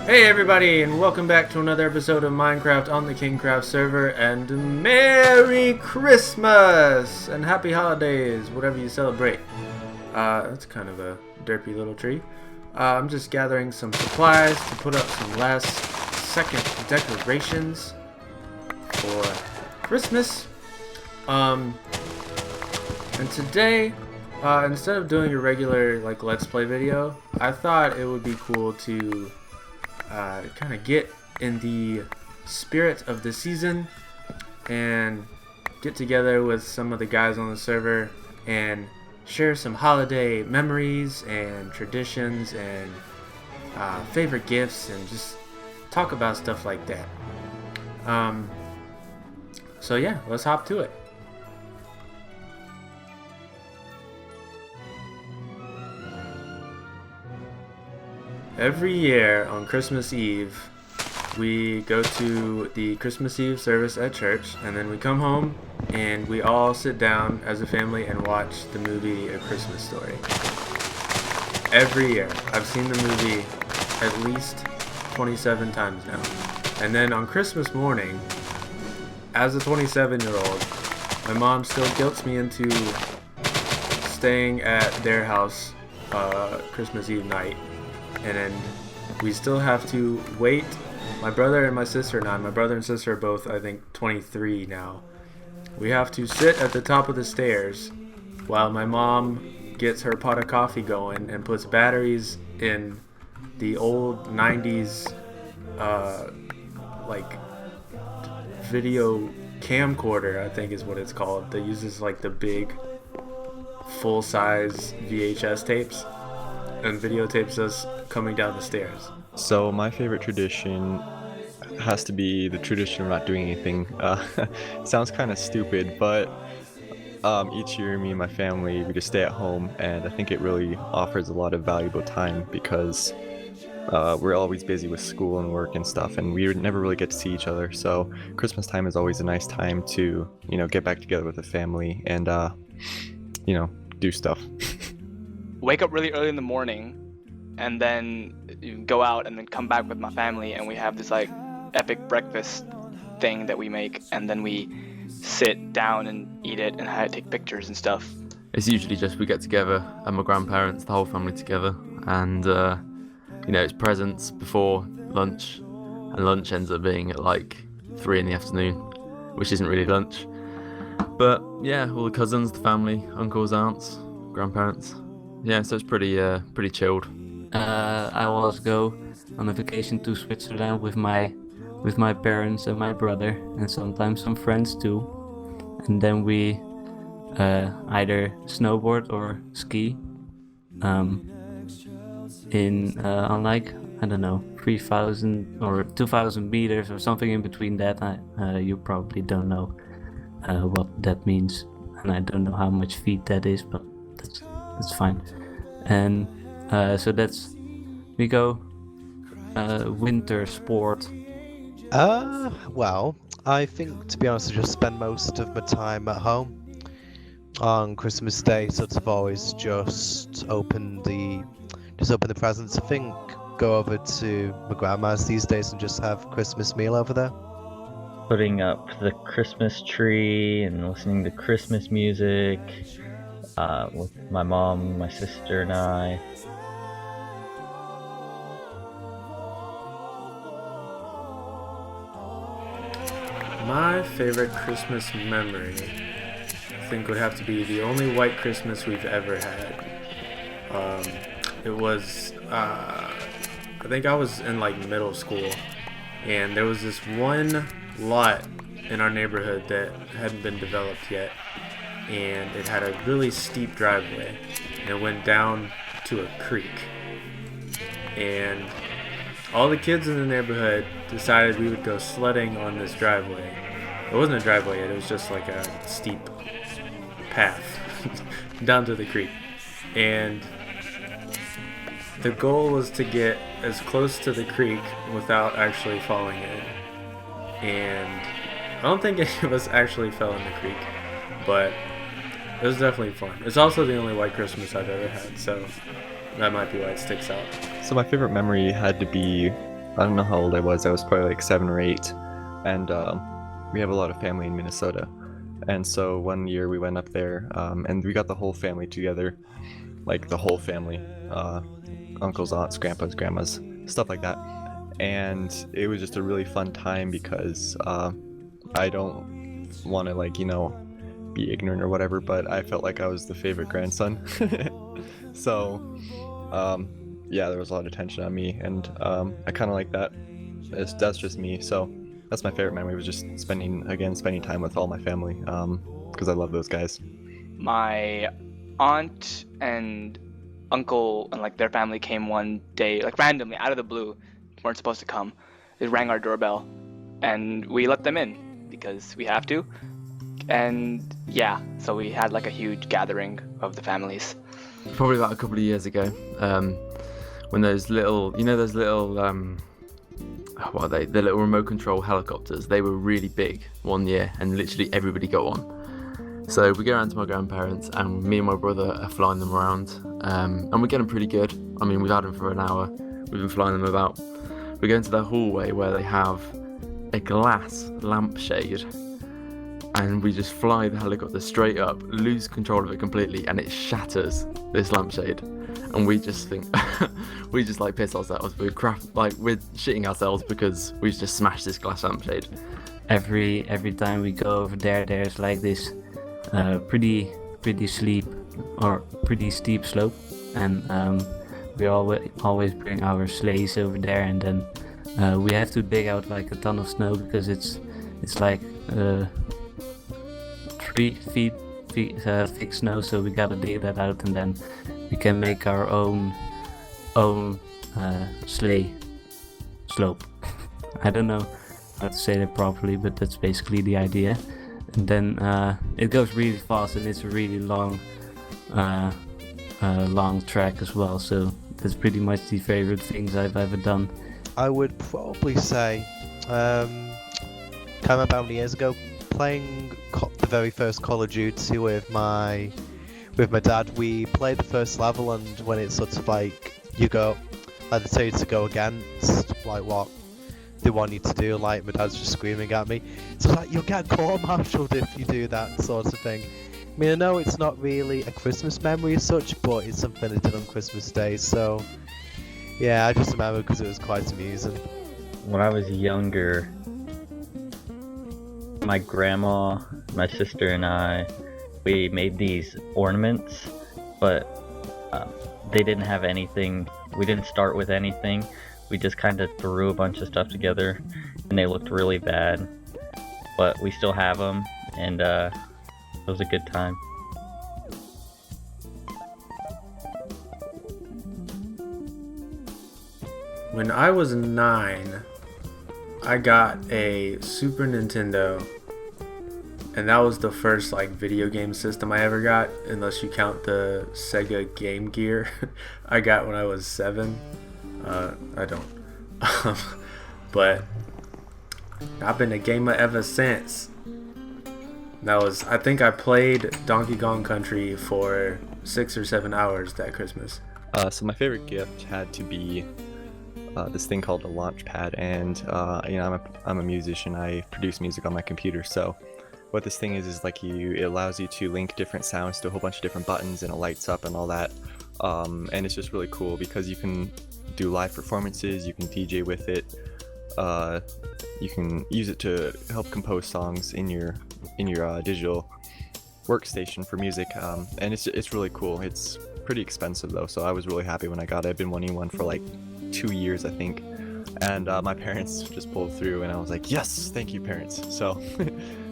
Hey everybody, and welcome back to another episode of Minecraft on the KingKraft server, and Merry Christmas! And Happy Holidays, whatever you celebrate. That's kind of a derpy little tree. I'm just gathering some supplies to put up some last second decorations for Christmas. And today, instead of doing a regular Let's Play video, I thought it would be cool to kind of get in the spirit of the season and get together with some of the guys on the server and share some holiday memories and traditions and favorite gifts and just talk about stuff like that. So yeah, let's hop to it. Every year on Christmas Eve, we go to the Christmas Eve service at church, and then we come home and we all sit down as a family and watch the movie A Christmas Story. Every year. I've seen the movie at least 27 times now. And then on Christmas morning, as a 27-year-old, my mom still guilts me into staying at their house Christmas Eve night. And then we still have to wait. My brother and my sister and I, my brother and sister are both, I think, 23 now. We have to sit at the top of the stairs while my mom gets her pot of coffee going and puts batteries in the old 90s video camcorder, I think is what it's called, that uses the big full-size VHS tapes and videotapes us coming down the stairs. So my favorite tradition has to be the tradition of not doing anything. Sounds kind of stupid, but each year me and my family, we just stay at home, and I think it really offers a lot of valuable time because we're always busy with school and work and stuff, and we never really get to see each other. So Christmas time is always a nice time to, get back together with the family and, do stuff. Wake up really early in the morning and then go out and then come back with my family, and we have this epic breakfast thing that we make, and then we sit down and eat it and take pictures and stuff. It's usually just we get together and my grandparents, the whole family together, and it's presents before lunch, and lunch ends up being at 3 in the afternoon, which isn't really lunch. But yeah, all the cousins, the family, uncles, aunts, grandparents. Yeah, so it's pretty chilled. I always go on a vacation to Switzerland with my parents and my brother, and sometimes some friends too. And then we either snowboard or ski on I don't know, 3,000 or 2,000 meters or something in between that. You probably don't know what that means, and I don't know how much feet that is, but that's fine. And so we go winter sport. Well, I think, to be honest, I just spend most of my time at home on Christmas Day. Sort of always just open the presents. I think go over to my grandma's these days and just have Christmas meal over there. Putting up the Christmas tree and listening to Christmas music with my mom, my sister, and I. My favorite Christmas memory, I think, would have to be the only white Christmas we've ever had. It was, I think I was in middle school, and there was this one lot in our neighborhood that hadn't been developed yet, and it had a really steep driveway, and it went down to a creek. And all the kids in the neighborhood decided we would go sledding on this driveway. It wasn't a driveway yet, it was just a steep path down to the creek. And the goal was to get as close to the creek without actually falling in. And I don't think any of us actually fell in the creek, but it was definitely fun. It's also the only white Christmas I've ever had, so that might be why it sticks out. So my favorite memory had to be I don't know how old I was. I was probably like 7 or 8, and we have a lot of family in Minnesota. And so one year we went up there, and we got the whole family together, like the whole family, uncles, aunts, grandpas, grandmas, stuff like that. And it was just a really fun time because I don't want to, like, you know, be ignorant or whatever, but I felt like I was the favorite grandson. So yeah, there was a lot of attention on me, and I kind of like that. That's just me. So that's my favorite memory, was just spending time with all my family, because I love those guys. My aunt and uncle and like their family came one day, like randomly out of the blue, weren't supposed to come. They rang our doorbell, and we let them in because we have to. And yeah, so we had like a huge gathering of the families. Probably about a couple of years ago, when those little, you know, those little, what are they? The little remote control helicopters. They were really big one year, and literally everybody got one. So we go around to my grandparents, and me and my brother are flying them around, and we're getting pretty good. I mean, we've had them for an hour. We've been flying them about. We go into the hallway where they have a glass lampshade, and we just fly the helicopter straight up, lose control of it completely, and it shatters this lampshade. And we just think, we just like piss ourselves. We're shitting ourselves because we've just smashed this glass lampshade. Every time we go over there, there's like this pretty steep slope, and we always bring our sleighs over there, and then we have to dig out like a ton of snow because it's like 3 feet thick snow, so we gotta dig that out, and then we can make our own sleigh slope. I don't know how to say that properly, but that's basically the idea. And then it goes really fast, and it's a really long track as well, so that's pretty much the favorite things I've ever done. I would probably say, about how many years ago, playing the very first Call of Duty with my dad. We played the first level, and when it's sort of like you go, like they tell you to go against like what they want you to do, like my dad's just screaming at me. So like, you'll get court-martialed if you do that sort of thing. I mean, I know it's not really a Christmas memory as such, but it's something I did on Christmas Day, so yeah, I just remember because it was quite amusing. When I was younger, my grandma, my sister, and I, we made these ornaments, but they didn't have anything. We didn't start with anything. We just kind of threw a bunch of stuff together, and they looked really bad, but we still have them, and it was a good time. When I was 9, I got a Super Nintendo, and that was the first like video game system I ever got, unless you count the Sega Game Gear I got when I was 7. I don't. But I've been a gamer ever since. I think I played Donkey Kong Country for 6 or 7 hours that Christmas. So my favorite gift had to be this thing called a launch pad, and you know, I'm a musician. I produce music on my computer, so what this thing is like it allows you to link different sounds to a whole bunch of different buttons, and it lights up and all that, and it's just really cool because you can do live performances, you can DJ with it, you can use it to help compose songs in your digital workstation for music, and it's really cool. It's pretty expensive though, so I was really happy when I got it. I've been wanting one for like 2 years, I think, and my parents just pulled through, and I was like, yes, thank you, parents. So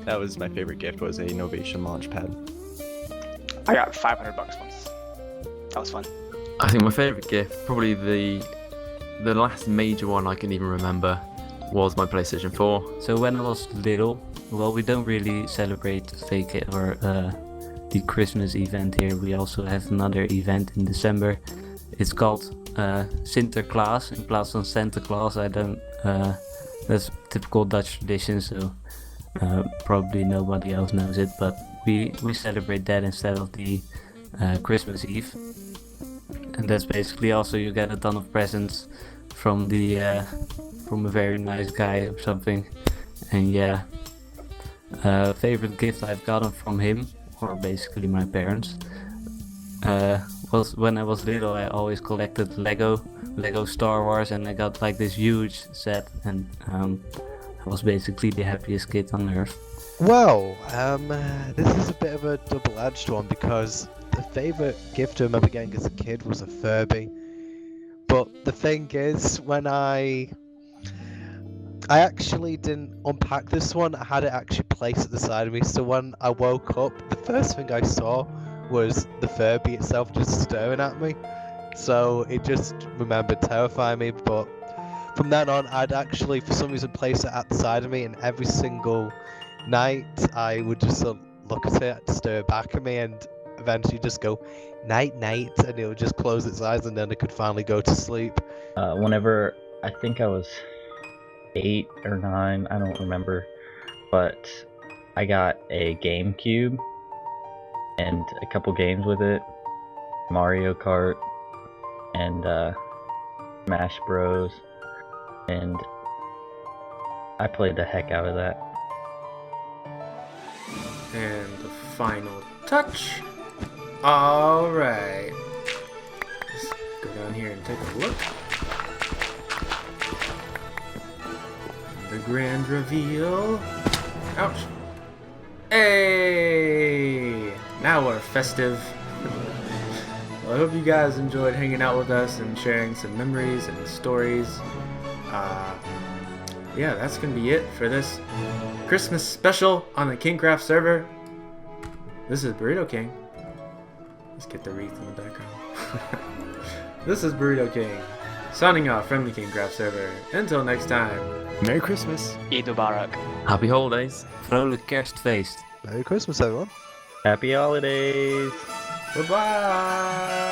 that was my favorite gift, was a Novation launch pad. I got $500 once. That was fun. I think my favourite gift, probably the last major one I can even remember, was my PlayStation 4. So when I was little, well, we don't really celebrate the Christmas event here. We also have another event in December. It's called Sinterklaas in plaats van Santa Claus. That's typical Dutch tradition, so probably nobody else knows it, but we celebrate that instead of the Christmas Eve. And that's basically also you get a ton of presents from the from a very nice guy or something. And yeah, favorite gift I've gotten from him, or basically my parents, was when I was little. I always collected Lego Star Wars, and I got like this huge set, and I was basically the happiest kid on earth. Well, this is a bit of a double-edged one because the favourite gift I remember getting as a kid was a Furby. But the thing is, when I actually didn't unpack this one, I had it actually placed at the side of me, so when I woke up, the first thing I saw was the Furby itself just staring at me. So it just remembered terrifying me, but from then on, I'd actually, for some reason, place it at the side of me, and every single night, I would just look at it, stare back at me, and eventually just go, night, night, and it would just close its eyes, and then it could finally go to sleep. Whenever I think I was 8 or 9, I don't remember, but I got a GameCube and a couple games with it, Mario Kart and Smash Bros, and I played the heck out of that. And the final touch. Alright. Let's go down here and take a look. The grand reveal. Ouch. Hey! Now we're festive. Well, I hope you guys enjoyed hanging out with us and sharing some memories and stories. Yeah, that's gonna be it for this Christmas special on the KingKraft server. This is Burrito King. Let's get the wreath in the background. This is Burrito King, signing off from the KingKraft server. Until next time, Merry Christmas. Eid Mubarak. Happy holidays. Vrolijk kerstfeest. Merry Christmas, everyone. Happy holidays! bye-bye!